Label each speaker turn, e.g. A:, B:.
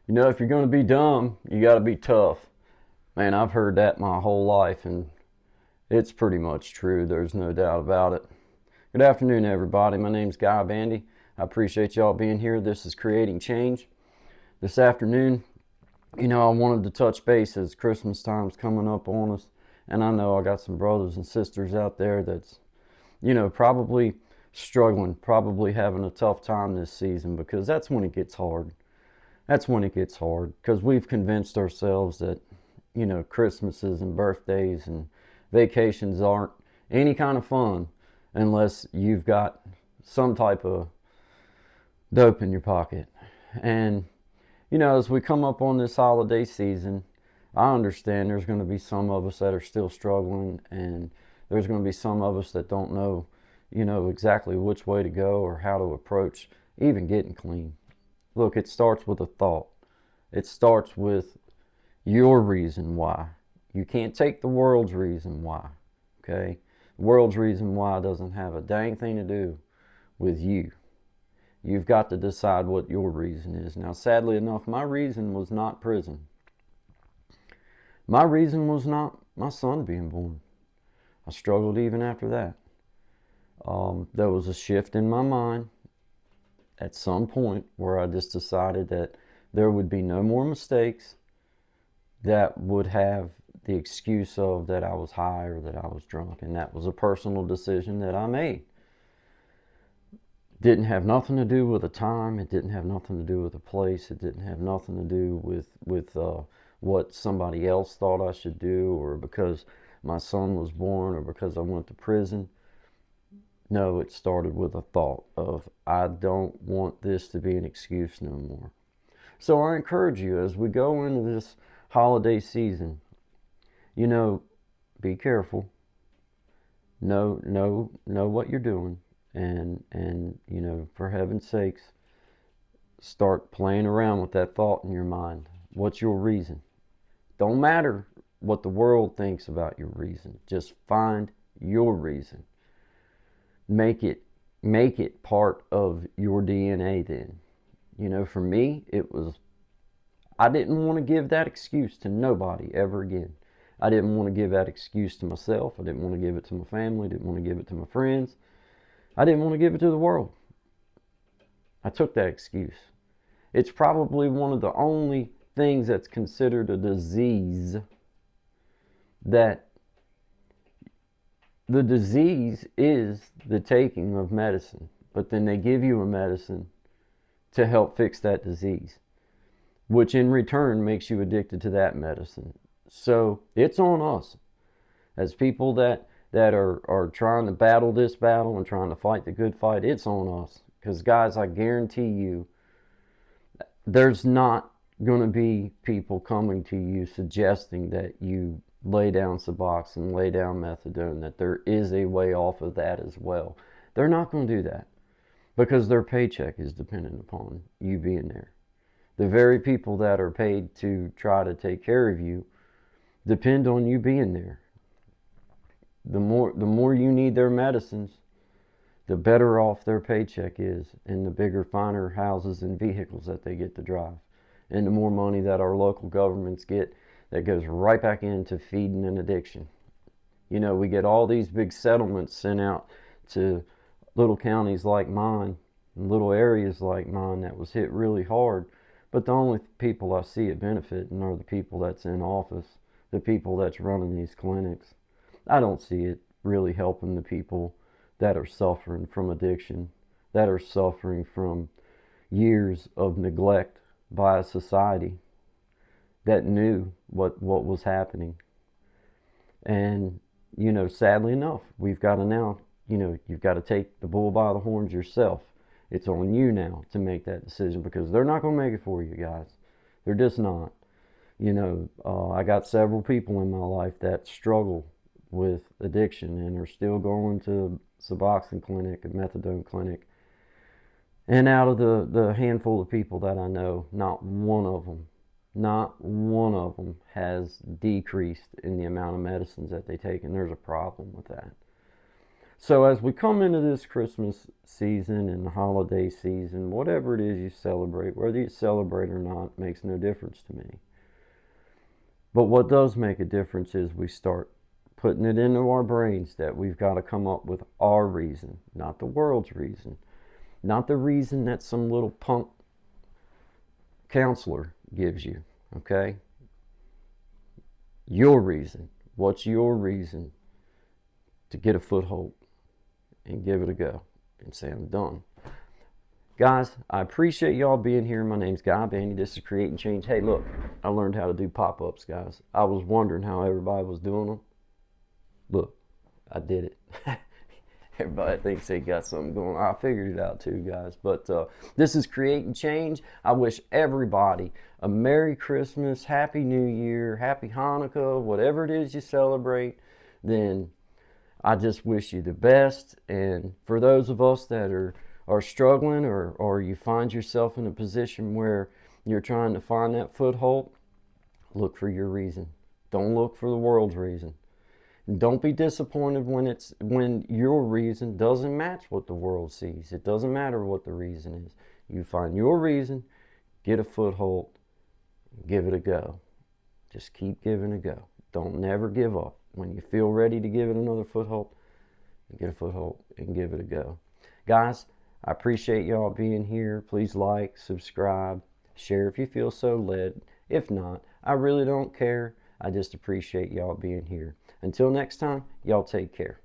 A: You know, if you're going to be dumb, you got to be tough. Man, I've heard that my whole life, and it's pretty much true. There's no doubt about it. Good afternoon, everybody. My name's Guy Bandy. I appreciate y'all being here. This is Creating Change. This afternoon, I wanted to touch base as Christmas time's coming up on us. And I know I got some brothers and sisters out there that's, probably struggling, probably having a tough time this season because that's when it gets hard. That's when it gets hard because we've convinced ourselves that, Christmases and birthdays and vacations aren't any kind of fun unless you've got some type of dope in your pocket. And, as we come up on this holiday season, I understand there's going to be some of us that are still struggling, and there's going to be some of us that don't know, exactly which way to go or how to approach even getting clean. Look, it starts with a thought. It starts with your reason why. You can't take the world's reason why, okay? The world's reason why doesn't have a dang thing to do with you. You've got to decide what your reason is. Now, sadly enough, my reason was not prison. My reason was not my son being born. I struggled even after that. There was a shift in my mind at some point where I just decided that there would be no more mistakes that would have the excuse of that I was high or that I was drunk. And that was a personal decision that I made. Didn't have nothing to do with the time. It didn't have nothing to do with the place. It didn't have nothing to do with what somebody else thought I should do, or because my son was born, or because I went to prison. No, it started with a thought of, I don't want this to be an excuse no more. So I encourage you as we go into this holiday season, be careful. Know what you're doing. And for heaven's sakes, start playing around with that thought in your mind. What's your reason? Don't matter what the world thinks about your reason. Just find your reason. Make it part of your DNA then. For me, I didn't want to give that excuse to nobody ever again. I didn't want to give that excuse to myself. I didn't want to give it to my family. I didn't want to give it to my friends. I didn't want to give it to the world. I took that excuse. It's probably one of the only things that's considered a disease that the disease is the taking of medicine, but then they give you a medicine to help fix that disease, which in return makes you addicted to that medicine. So it's on us as people that are trying to battle this battle and trying to fight the good fight. It's on us. Because, guys, I guarantee you, there's not going to be people coming to you suggesting that you lay down Suboxone, lay down methadone, that there is a way off of that as well. They're not going to do that because their paycheck is dependent upon you being there. The very people that are paid to try to take care of you depend on you being there. The more you need their medicines, the better off their paycheck is, and the bigger, finer houses and vehicles that they get to drive. And the more money that our local governments get, that goes right back into feeding an addiction. We get all these big settlements sent out to little counties like mine, and little areas like mine that was hit really hard. But the only people I see it benefiting are the people that's in office, the people that's running these clinics. I don't see it really helping the people that are suffering from addiction, that are suffering from years of neglect by a society that knew what was happening. And, sadly enough, we've got to now, you've got to take the bull by the horns yourself. It's on you now to make that decision because they're not going to make it for you guys. They're just not. I got several people in my life that struggle with addiction and are still going to Suboxone clinic and methadone clinic. And out of the handful of people that I know, not one of them has decreased in the amount of medicines that they take, and there's a problem with that. So as we come into this Christmas season and the holiday season, whatever it is you celebrate, whether you celebrate or not, makes no difference to me. But what does make a difference is we start putting it into our brains that we've got to come up with our reason, not the world's reason, not the reason that some little punk counselor gives you, okay? Your reason. What's your reason to get a foothold and give it a go and say, I'm done? Guys, I appreciate y'all being here. My name's Guy Bandy. This is Create and Change. Hey, look, I learned how to do pop-ups, guys. I was wondering how everybody was doing them. Look, I did it. Everybody thinks they got something going on. I figured it out too, guys. But this is Create and Change. I wish everybody a Merry Christmas, Happy New Year, Happy Hanukkah, whatever it is you celebrate. Then I just wish you the best. And for those of us that are struggling, or you find yourself in a position where you're trying to find that foothold, look for your reason. Don't look for the world's reason. And don't be disappointed when your reason doesn't match what the world sees. It doesn't matter what the reason is. You find your reason, get a foothold, give it a go. Just keep giving it a go. Don't never give up. When you feel ready to give it another foothold, get a foothold and give it a go. Guys, I appreciate y'all being here. Please like, subscribe, share if you feel so led. If not, I really don't care. I just appreciate y'all being here. Until next time, y'all take care.